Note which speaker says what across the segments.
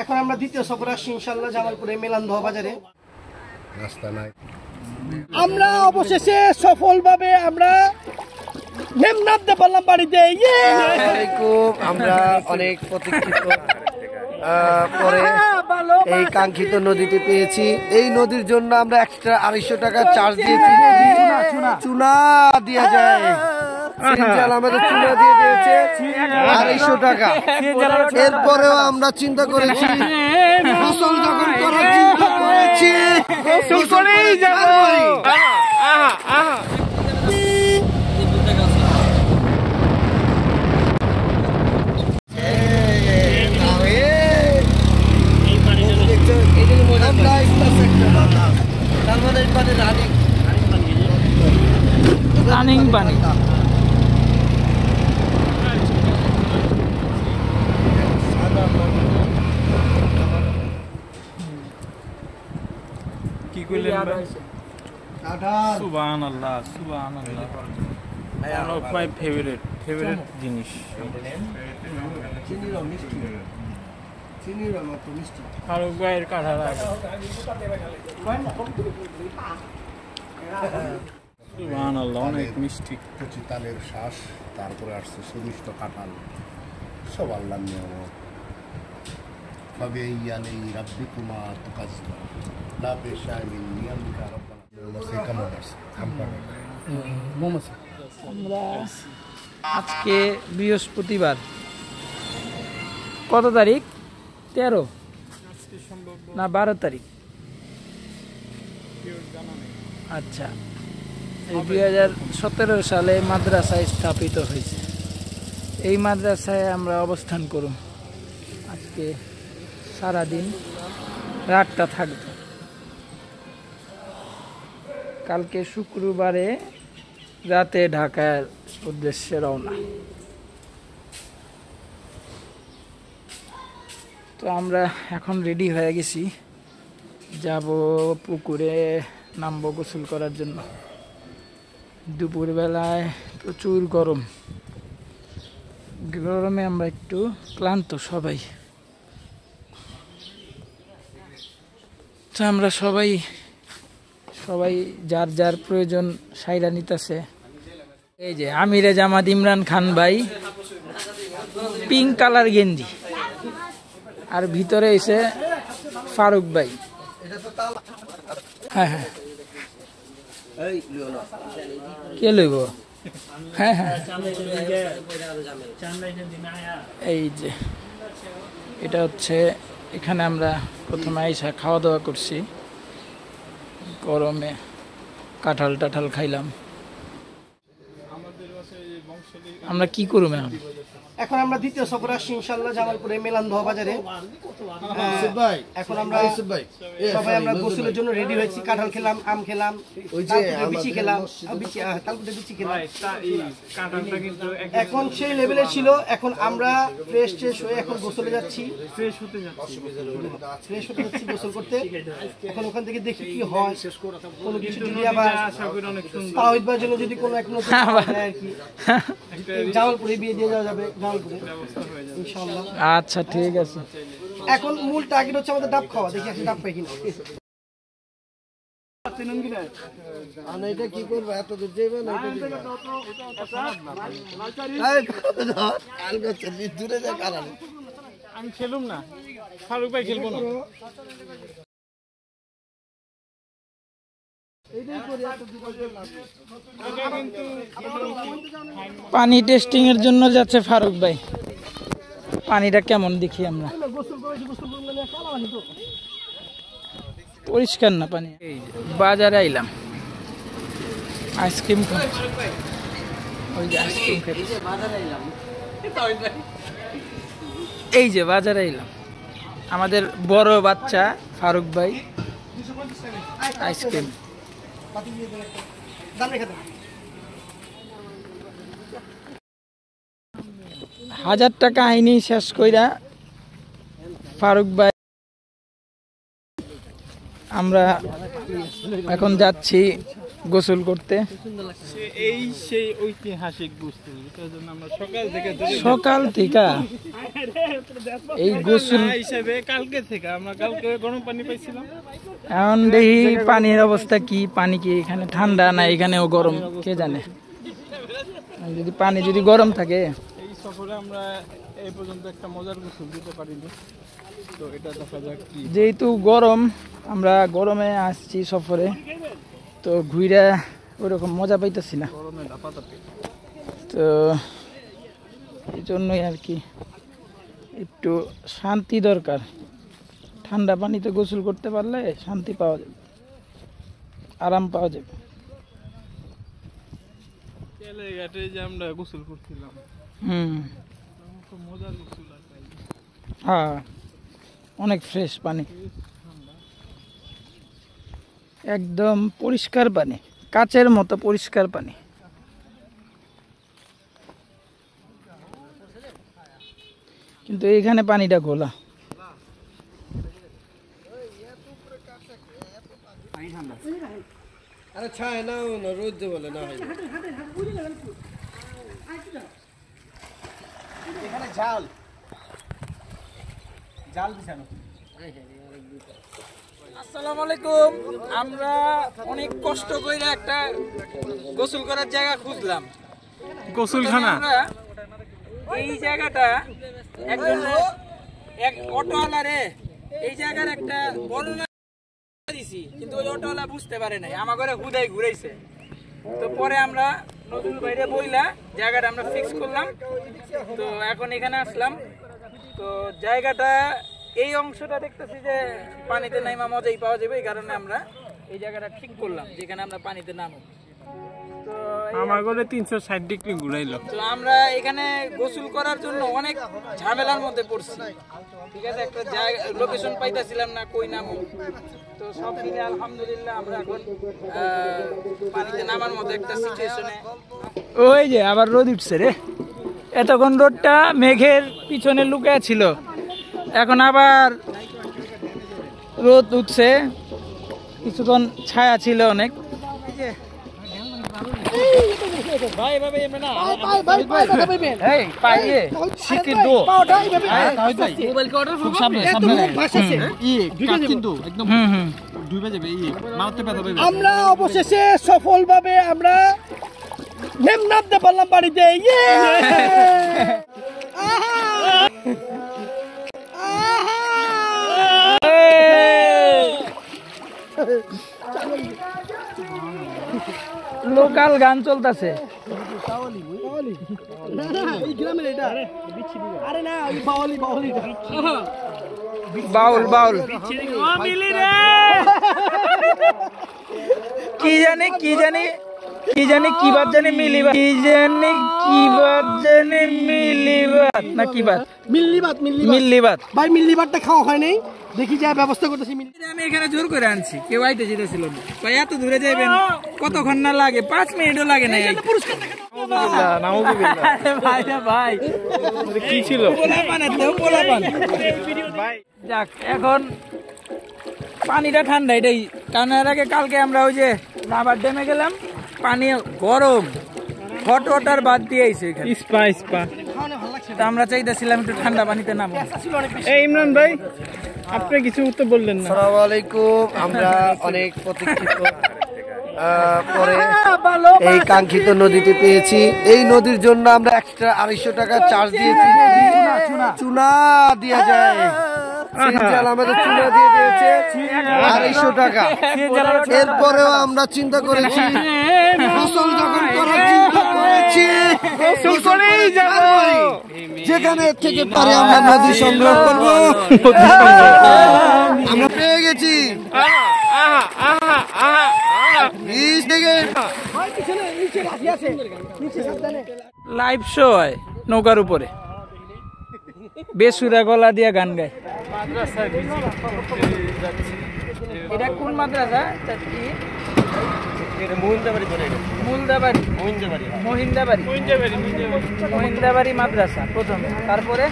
Speaker 1: এখন আমরা দ্বিতীয় সফর আসছি ইনশাআল্লাহ জামালপুরে মেলান্দহ বাজারে।
Speaker 2: রাস্তা নাই,
Speaker 1: আমরা অবশেষে সফলভাবে আমরা নামতে পারলাম বাড়িতে।
Speaker 2: আমরা অনেক প্রতীক্ষিত পরে এই কাঙ্ক্ষিত নদীটি পেয়েছি। এই নদীর জন্য আমরা এক্সট্রা 250 টাকা চার্জ দিয়েছি। চুনা দিয়ে যায়, আমাদের চুনা দিয়ে দিয়েছে 250 টাকা। এরপরেও আমরা চিন্তা করেছি গোসল যখন করার চিন্তা করেছি
Speaker 3: রানিং পানি। কি কইলেন ভাই? সুবহানাল্লাহ সুবহানাল্লাহ। ওয়ান অফ মাই ফেভারিট জিনিস। ফারুক ভাইয়ের কাঁঠাল সুবহানাল্লাহ, অনেক মিষ্টি।
Speaker 2: কচি তালের শ্বাস, তারপরে আসছে সুমিষ্ট কাঁঠাল, সব আল্লাহর নিয়ামত। ভাবে ইয়ানে রাব্বিকুমা তুকাজ্জিবা লা বিশাইমিন নিয়ামিকা রাব্বানা।
Speaker 3: আমরা আজকে বৃহস্পতিবার, কত তারিখ? 13 না 12 তারিখ? আচ্ছা, এই 2017 সালে মাদ্রাসায় স্থাপিত হয়েছে। এই মাদ্রাসায় আমরা অবস্থান করব। আজকে সারাদিন, রাতটা থাকব। কালকে শুক্রবারে রাতে ঢাকার উদ্দেশ্যে রওনা। তো আমরা এখন রেডি হয়ে গেছি, যাব পুকুরে নামবো গোসল করার জন্য। দুপুরবেলায় প্রচুর গরম, গরমে আমরা একটু ক্লান্ত সবাই। তো আমরা সবাই যার যার প্রয়োজন সাইরা নিতেছে। এই যে আমিরে জামাত ইমরান খান ভাই, পিঙ্ক কালার গেঞ্জি, আর ভিতরে এসে ফারুক ভাই। হ্যাঁ হ্যাঁ, কে লইব? হ্যাঁ হ্যাঁ, এই যে এটা হচ্ছে, এখানে আমরা প্রথমে আইসা খাওয়া দাওয়া করছি, গরমে কাঁঠাল টাঠাল খাইলাম। আমরা কি করব এখন?
Speaker 1: এখন আমরা দ্বিতীয় সফর আসছি ইনশাআল্লাহ জামালপুরে মেলান্দহ বাজারে। এখন আমরা সবাই আমরা গোসলের জন্য রেডি হয়েছি। কাঁঠাল খেলাম, আম খেলাম, বিচি খেলাম, তালকুটে বিচি খেলাম। এখন সেই লেভেলে ছিল। এখন আমরা ফ্রেশ হয়ে এখন গোসলে যাচ্ছি, ফ্রেশ হতে যাচ্ছি গোসল করতে। এখন ওখান থেকে দেখি কি হয়, কোনো কিছু যদি আবার তাওহীদ ভাইয়ের জন্য যদি কোনো এক নতুন আর কি জামালপুরে বিয়ে দিয়ে যাওয়া যাবে। ইনশাআল্লাহ।
Speaker 3: আচ্ছা ঠিক আছে।
Speaker 1: এখন মূল টার্গেট হচ্ছে আমাদের ডাব খাওয়া। দেখি একটা ডাব পাই কিনা।
Speaker 2: এটা কি করবো, এত দূর যাবে না?
Speaker 3: আমি খেলুম না, ফারুক ভাই খেলবো না। পানি টেস্টিং এর জন্য যাচ্ছে ফারুক ভাই। পানিটা কেমন দেখি আমরা। পরিষ্কার না পানি। বাজারে আইলাম, আইসক্রিম খাচ্ছি। ওই যে আইসক্রিম খাচ্ছি। এই যে বাজারে আইলাম, আমাদের বড় বাচ্চা ফারুক ভাই আইসক্রিম। 1000 টাকা আইনি শেষ কইরা ফারুক ভাই আমরা এখন যাচ্ছি গোসল করতে।
Speaker 4: এই সেই ঐতিহাসিক বস্তু, এটার জন্য আমরা
Speaker 3: সকাল থেকে এই গোসল
Speaker 4: হিসাবে কালকে থেকে আমরা কালকে গরম পানি পাইছিলাম।
Speaker 3: এখন দেখি পানির অবস্থা কি, পানি কি এখানে ঠান্ডা না এখানেও গরম কে জানে। যদি পানি যদি গরম থাকে,
Speaker 4: এই সফরে আমরা এই পর্যন্ত একটা মজার গোসল দিতে পারিনি, তো এটা দেখা যাক কি।
Speaker 3: যেহেতু গরম, আমরা গরমে আসছি সফরে, তো ঘুরে ওইরকম মজা পাইতেছি না,
Speaker 4: গরমে দাপাদাপি।
Speaker 3: তো এই জন্যই আর কি একটু শান্তি দরকার। ঠান্ডা পানিতে গোসল করতে পারলে শান্তি পাওয়া যাবে, আরাম পাওয়া যাবে।
Speaker 4: ঘাটে যে আমরা গোসল করছিলাম, খুব মজার গোসল।
Speaker 3: হ্যাঁ, অনেক ফ্রেশ পানি, একদম পরিষ্কার পানি, কাচের মতো পরিষ্কার পানি। কিন্তু এইখানে পানিটা ঘোলা।
Speaker 2: আরে ছায় না রোদ বলে না হয়
Speaker 1: এখানে জাল জাল বিছানো।
Speaker 3: আসসালামু আলাইকুম। আমরা অনেক কষ্ট করে একটা গোসল করার জায়গা খুঁজলাম,
Speaker 4: গোসলখানা।
Speaker 3: আমরা এই জায়গাটা একজন এক অটোওয়ালারে এই জায়গার একটা বর্ণনা দিছি, কিন্তু ওই অটোওয়ালা বুঝতে পারে নাই, আমার ঘরে হুদাই ঘুরাইছে। তো পরে আমরা নজরুল বাইরে বইলা জায়গাটা আমরা ফিক্স করলাম, তো এখন এখানে আসলাম। তো জায়গাটা এই অংশটা দেখতেছি যে পানিতে নাইমা মজাই পাওয়া যাবে, এই কারণে আমরা এই জায়গাটা ঠিক করলাম যেখানে আমরা পানিতে নামব। তো
Speaker 4: আমার ঘরে 360 ডিগ্রি ঘুরাইলো।
Speaker 3: তো আমরা এখানে গোসল করার জন্য অনেক ঝামেলার মধ্যে পড়ছি, ঠিক আছে। একটা জায়গা লোকেশন পাইতেছিলাম না, কই নামো। তো সব মিলে আলহামদুলিল্লাহ আমরা এখন পানিতে নামার মতো একটা সিচুয়েশনে। ওই যে আবার রোদ উঠছে রে, এতক্ষণ রোদটা মেঘের পিছনে লুকায় ছিল, এখন আবার রোদ উঠছে। কিছুক্ষণ ছায়া ছিল অনেক।
Speaker 1: আমরা অবশেষে সফলভাবে আমরা নামতে পারলাম বাড়িতে।
Speaker 3: লোকাল গান চলতেছে, বাউল বাউল কি জানি কি জানি কি জানি কি বাদ জানি মিলিবাত, কি জানি কি বাদ জানি মিলিবাত না কি বাদ, মিল্লিবাত।
Speaker 1: ভাই মিল্লিবাতটা খাওয়া হয় নাই, দেখি যা ব্যবস্থা করতেছি।
Speaker 3: আমি এখানে জোর করে আনছি, কেউ আইতে যেতেছিল না। ভাই এত দূরে যাবেন, কতক্ষণ না লাগে, 5 মিনিটও লাগে না। ভাই
Speaker 4: কি ছিল
Speaker 3: যাক, এখন পানিটা ঠান্ডা, এটাই কারণ। এর আগে কালকে আমরা ওই যে রাবার ড্যামে গেলাম, পানি গরম, হট ওয়াটার বাদ দিয়ে আইছে এখানে,
Speaker 4: স্পা।
Speaker 3: তা আমরা চাইতেছিলাম একটু ঠান্ডা পানিতে নামো।
Speaker 4: এই ইমরান ভাই, আপনি কিছু উত্তর বললেন না।
Speaker 2: আসসালামু আলাইকুম। আমরা অনেক প্রতীক্ষিত পরে এই কাঙ্ক্ষিত নদীতে পেয়েছি। এই নদীর জন্য আমরা এক্সট্রা 250 টাকা চার্জ দিয়েছি। চুনা দিয়ে যায়, আমাদের চুনা দিয়ে দিয়েছে 250 টাকা। এরপরেও আমরা চিন্তা করেছি, গোসল যখন করার চিন্তা করেছি, যেখানে থেকে পারে আমরা নদী সংগ্রহ করবো। আমরা পেয়ে গেছি
Speaker 3: লাইভ শো হয় নৌকার উপরে, বেসুরা গলা দিয়া গান গায়। এটা কোন মাদ্রাসা? মহিন্দাবাড়ি মাদ্রাসা প্রথমে, তারপরে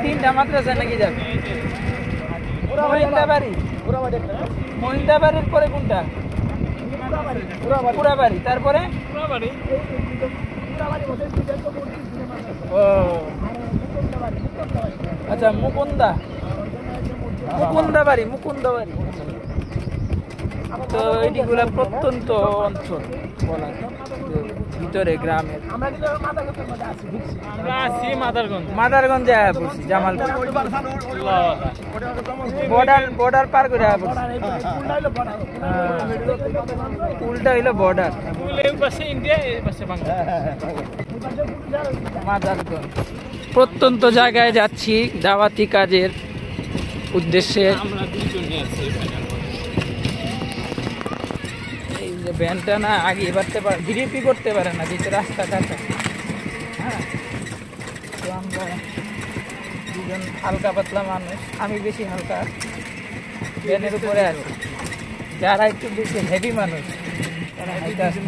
Speaker 3: 3টা মাদ্রাসা নাকি যাবে। মহিন্দাবাড়ির পরে কোনটা? পুরাবাড়ি, তারপরে ও আচ্ছা, মুকুন্দা বাড়ি। তো এইগুলা প্রত্যন্ত অঞ্চল বলা যায়, ভিতরে গ্রামের। আমরা আছি মাদারগঞ্জ পড়ছি, জামালপুর বর্ডার পার করে পড়ছি। উল্টা হইলো বর্ডার, মাদারগঞ্জ। প্রত্যন্ত জায়গায় যাচ্ছি দাওয়াতি কাজের উদ্দেশ্যে। এই যে ভ্যানটা না আগে বাড়তে পারে, ভিডিপি করতে পারে না, যেহেতু রাস্তা কাটা। হ্যাঁ, তো আমরা দুজন হালকা পাতলা মানুষ, আমি বেশি হালকা, ভ্যানের উপরে আছি। যারা একটু বেশি হেভি মানুষ তারা হাইটা আসে।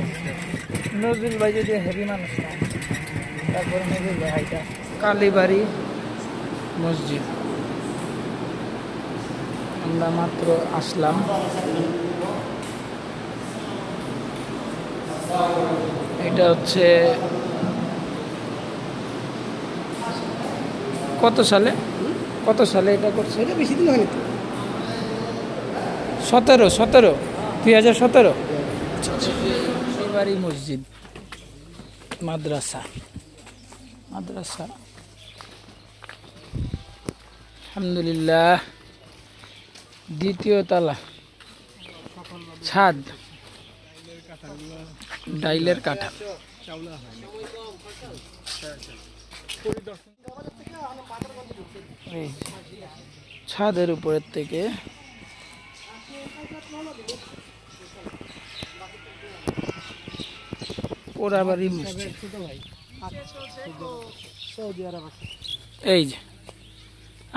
Speaker 3: নজরুল ভাই যদি হেভি মানুষ না, তারপরে নজরুল ভাই হাইটা। কালীবাড়ি মসজিদ আমরা মাত্র আসলাম। এটা হচ্ছে কত সালে এটা করছে?
Speaker 1: এটা বেশি দিন হয়নি তো,
Speaker 3: 2017 কালীবাড়ি মসজিদ, মাদ্রাসা। আলহামদুলিল্লাহ, দ্বিতীয় তলা, ছাদ, ডাইলের কাঠা। এই ছাদের উপরের থেকে পোড়াবাড়ি মসজিদ। এই যে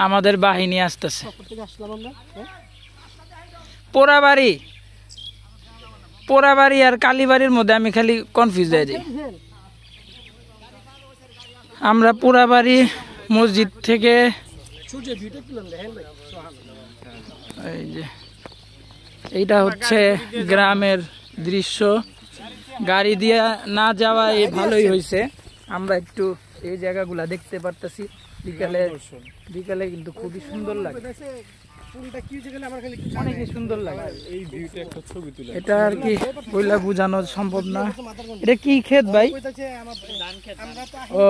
Speaker 3: আমাদের বাহিনী আসতেছে। পোড়াবাড়ি আর কালীবাড়ির মধ্যে আমি খালি কনফিউজ হয়ে যাই। আমরা পোড়াবাড়ি মসজিদ থেকে এই যে এইটা হচ্ছে গ্রামের দৃশ্য। গাড়ি দিয়ে না যাওয়া ভালোই হয়েছে, আমরা একটু এই জায়গাগুলা দেখতে পারতেছি। বিকালে কিন্তু খুবই সুন্দর লাগে, অনেকই সুন্দর লাগে। এটা আর কি বইলা বোঝানো সম্ভব না। এটা কি ক্ষেত ভাই? ও,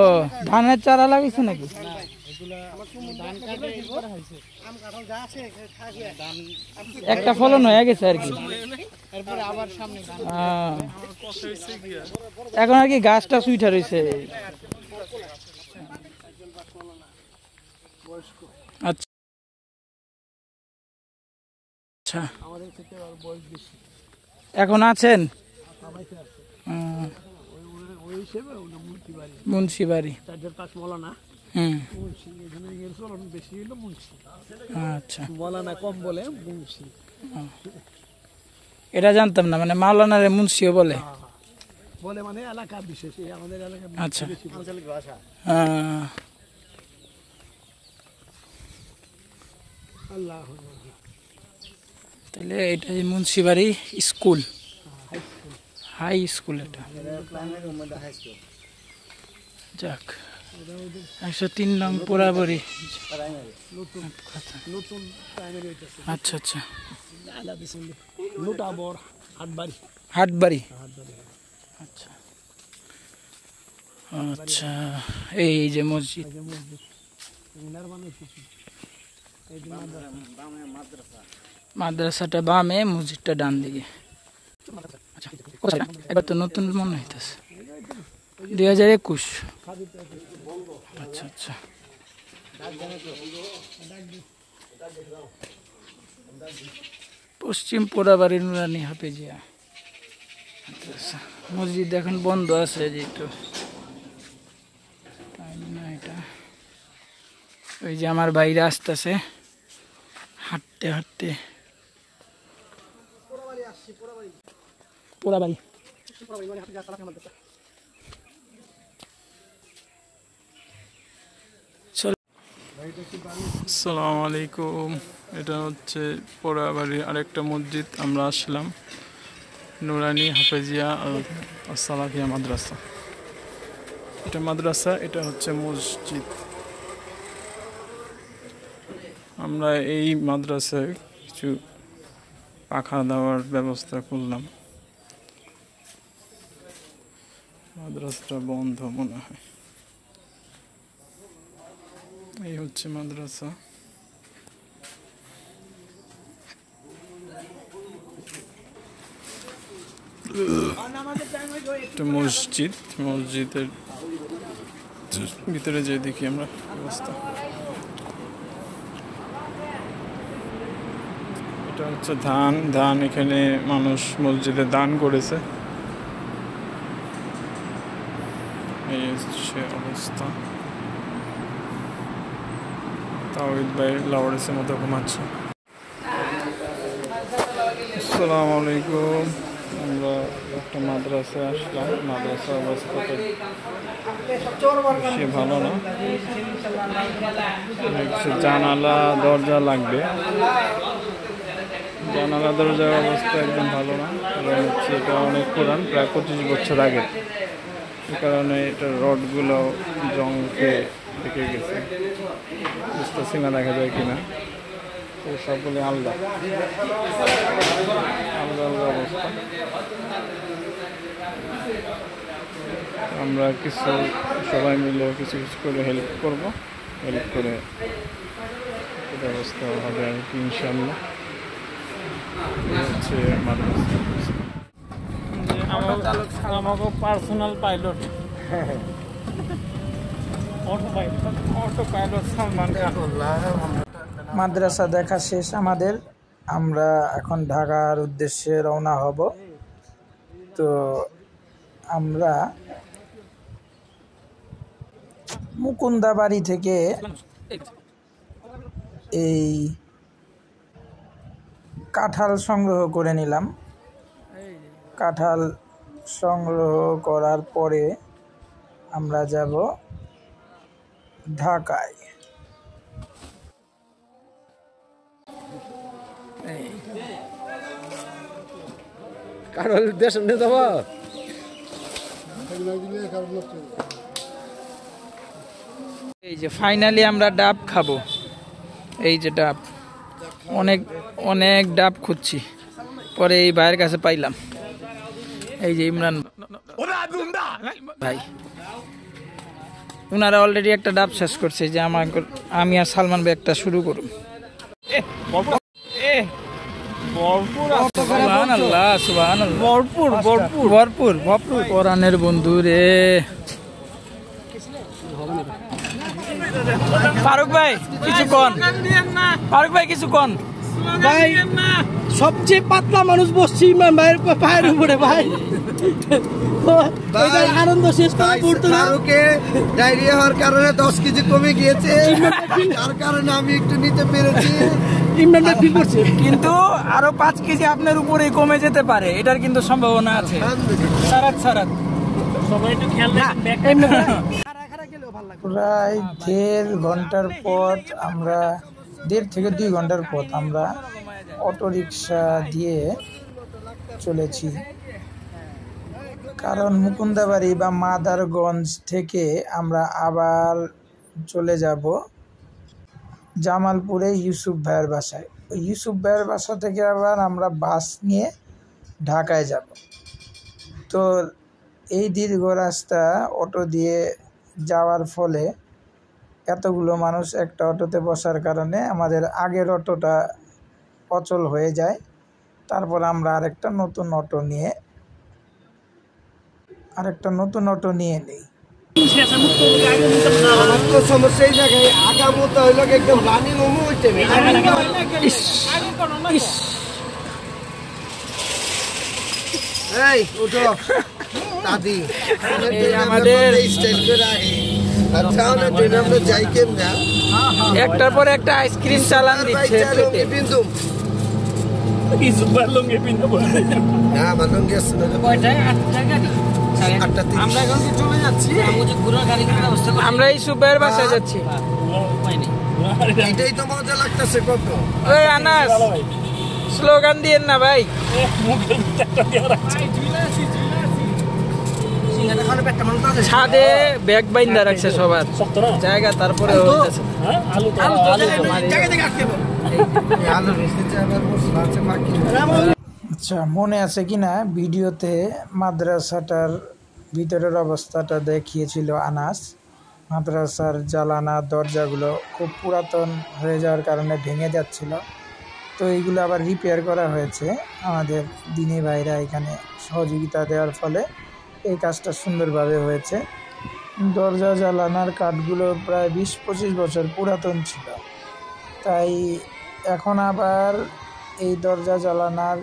Speaker 3: ধানের চারা লাগাইছে নাকি? একটা ফলন হয়ে গেছে আর কি, এখন আর কি গাছটা সুইটা রয়েছে। আচ্ছা, এখন আছেন মুন্সিবাড়ি? আচ্ছা, এটা জানতাম না, মানে মাওলানারে মুন্সিও বলে
Speaker 1: মানে এলাকা বিশেষ, আমাদের এলাকা।
Speaker 3: আচ্ছা,
Speaker 1: আঞ্চলিক ভাষা।
Speaker 3: তাহলে এটা মুন্সিবাড়ি স্কুল, হাই স্কুল। এটা যাক, 103 নং পোড়াবাড়ি। আচ্ছা আচ্ছা, হাটবাড়ি। আচ্ছা আচ্ছা, এই যে মসজিদ, মাদ্রাসাটা বামে, মসজিদটা ডান দিকে। আচ্ছা, এবার তো নতুন মনে হইতেছে, 2021। আচ্ছা আচ্ছা, পশ্চিম পোড়াবাড়ির নুরানি হাফেজিয়া মসজিদ এখন বন্ধ আছে, যেহেতু এটা। ওই যে আমার বাইরে আসতেছে হাঁটতে হাঁটতে। পোড়াবাড়ি
Speaker 4: আসসালামু আলাইকুম। এটা হচ্ছে পোড়াবাড়ির আরেকটা মসজিদ। আমরা আসলাম নুরানি হাফেজিয়া সালাফিয়া মাদ্রাসা। এটা মাদ্রাসা, এটা হচ্ছে মসজিদ। আমরা এই মাদ্রাসায় কিছু পাখা দেওয়ার ব্যবস্থা করলাম। মাদ্রাসাটা বন্ধ মনে হয়। এই হচ্ছে মাদ্রাসা। এটা মসজিদ, মসজিদের ভিতরে যে দেখি আমরা ব্যবস্থা। এটা হচ্ছে ধান এখানে মানুষ মসজিদে দান করেছে। এই হচ্ছে অবস্থা। তাওহিদ ভাই লাওয়ারিসের মতো ঘুমাচ্ছে। আসসালামু আলাইকুম। আমরা একটা মাদ্রাসায় আসলাম। মাদ্রাসার অবস্থাটা বেশি ভালো না। জানালা দরজা লাগবে। জানালা দরজার অবস্থা একদম ভালো না, কারণ হচ্ছে এটা অনেক পুরান, প্রায় 25 বছর আগে। এই কারণে এটা রডগুলো জং খেয়ে দেখে গেছে। বুঝতেছি না দেখা যায় কিনা। তো সবগুলো আলাদা আলাদা অবস্থা। আমরা কিছু সবাই মিলে কিছু করে হেল্প করব। হেল্প করে ব্যবস্থা হবে আর কি ইনশাল্লাহ। হচ্ছে মাদ্রাসা আমাকে personal pilot, auto pilot Salman Khan.
Speaker 3: মাদ্রাসা দেখা শেষ আমাদের। আমরা এখন ঢাকার উদ্দেশ্যে রওনা হব। তো আমরা মুকুন্দাবাড়ি থেকে এই কাঁঠাল সংগ্রহ করে নিলাম। কাঁঠাল সংগ্রহ করার পরে আমরা যাব ঢাকায়।
Speaker 2: কারণ দেশ নিয়ে যাব।
Speaker 3: এই যে ফাইনালি আমরা ডাব খাবো। এই যে ডাব, অনেক অনেক ডাব খুঁজছি, পরে এই ভাইয়ের কাছে পাইলাম। এই যে ইমরান ভাই, ওনারা অলরেডি একটা ডাব শেষ করছে। যে আমি আর সালমান ভাই একটা শুরু করুন। ভরপুর কোরআনের বন্ধু রে। ফারুক ভাই কিছু কন, ফারুক ভাই কিছু কন।
Speaker 1: ভাই সবচেয়ে পাতলা মানুষ বসছি ইমরান ভাইয়ের পায়ের উপরে ভাই। আনন্দ শেষ করা পড়তো না।
Speaker 2: ডায়রিয়া হওয়ার কারণে 10 কেজি কমে গিয়েছে, তার কারণে আমি একটু নিতে পেরেছি।
Speaker 1: ইমরান ভাই ফিল করছে,
Speaker 3: কিন্তু আরো 5 কেজি আপনার উপরে কমে যেতে পারে, এটার কিন্তু সম্ভাবনা আছে। সারাত সবাই একটু খেয়াল রাখবেন। প্রায় 1.5 ঘন্টার পথ, আমরা 1.5 থেকে 2 ঘন্টার পথ আমরা অটোরিকশা দিয়ে চলেছি। কারণ মুকুন্দাবাড়ি বা মাদারগঞ্জ থেকে আমরা আবার চলে যাব জামালপুরে ইউসুফ ভাইয়ের বাসায়। ওই ইউসুফ ভাইয়ের বাসা থেকে আবার আমরা বাস নিয়ে ঢাকায় যাব। তো এই দীর্ঘ রাস্তা অটো দিয়ে যাওয়ার ফলে এতগুলো মানুষ একটা অটোতে বসার কারণে আমাদের আগের অটোটা অচল হয়ে যায়। তারপর আমরা আরেকটা নতুন অটো নিয়ে নিই।
Speaker 2: সমস্যা এই জায়গায় আগামত হইল একদম রানি মোমো হইতে এই উঠো দাদি
Speaker 3: আমাদের
Speaker 2: যাই কেমনা
Speaker 3: একটার পর একটা আইসক্রিম চালান দিচ্ছে। আমরা এই সুবের বাসায় যাচ্ছি।
Speaker 2: এটাই তো মজা লাগতেছে কত।
Speaker 3: ওই আনাস স্লোগান দিয়েন না ভাই। ছাদে ব্যাগ বাইন্দা রাখছে সবার জায়গা, তারপরে হইতেছে আচ্ছা মনে আছে কিনা ভিডিওতে মাদ্রাসাটার ভিতরের অবস্থাটা দেখিয়েছিল আনাস। মাদ্রাসার জালানা দরজাগুলো খুব পুরাতন হয়ে যাওয়ার কারণে ভেঙে যাচ্ছিল, তো এইগুলো আবার রিপেয়ার করা হয়েছে। আমাদের দিনী ভাইরা এখানে সহযোগিতা দেওয়ার ফলে এই কাজটা সুন্দরভাবে হয়েছে। দরজা জালানার কাঠগুলো প্রায় 20-25 বছর পুরাতন ছিল, তাই এখন আবার এই দরজা জালানার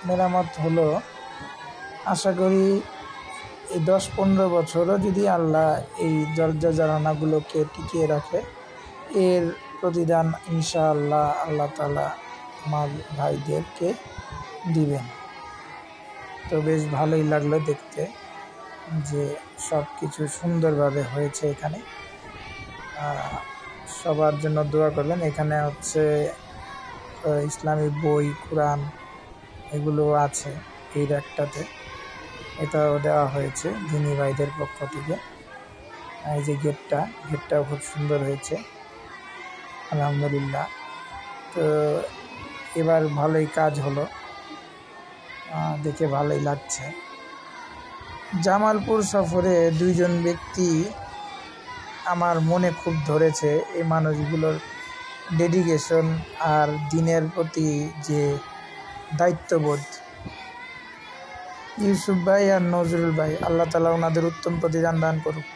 Speaker 3: মেরামত হলো। আশা করি এই 10-15 বছরও যদি আল্লাহ এই দরজা জানালাগুলোকে টিকিয়ে রাখে, এর প্রতিদান ইনশাআল্লাহ আল্লাহ তাআলা আমার ভাইদেরকে দিবেন। তো বেশ ভালোই লাগলো দেখতে যে সব কিছু সুন্দরভাবে হয়েছে এখানে। সবার জন্য দোয়া করবেন। এখানে হচ্ছে ইসলামিক বই, কোরআন এগুলো আছে এই র্যাকটাতে, এটাও দেওয়া হয়েছে দিনী ভাইদের পক্ষ থেকে। এই যে গেটটাও খুব সুন্দর হয়েছে আলহামদুলিল্লাহ। তো এবার ভালোই কাজ হলো, দেখে ভালোই লাগছে। জামালপুর সফরে 2জন ব্যক্তি আমার মনে খুব ধরেছে। এই মানুষগুলোর ডেডিকেশন আর দিনের প্রতি যে দায়িত্ববোধ, ইউসুফ ভাই আর নজরুল ভাই, আল্লাহ তাআলা ওনাদের উত্তম প্রতিদান দান করুক।